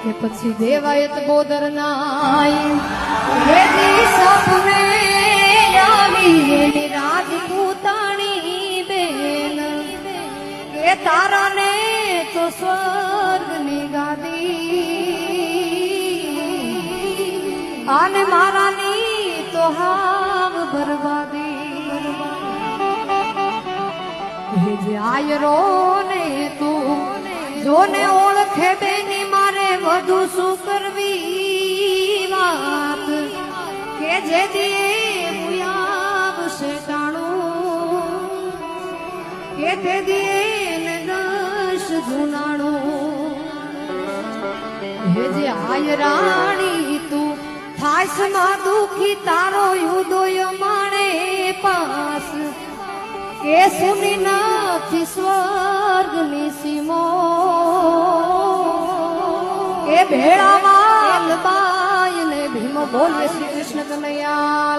કે પછી દેવાયત બોદર નાય વેદી સપને આવી એની રાજપૂતાણી બેન કે તારાને તો સ્વર્ગની ગાદી આને મારાની તો હાવ બરબાદી હે જે આયરો ને તું જોને ઓળખે બેની મારે વધુ શું કરવી વાત કે જે દીએ આવશે ટાણું કે તે દીએ ને દશ જુનાણું હે જે આયરાણી તું ફાસમાં દુખી તારો યુદોય માણે પાસ કે સુની નથી સ્વર્ગની સીમો કે ભેળાવાલ બાય ને ભીમ બોલે શ્રી કૃષ્ણ કનૈયા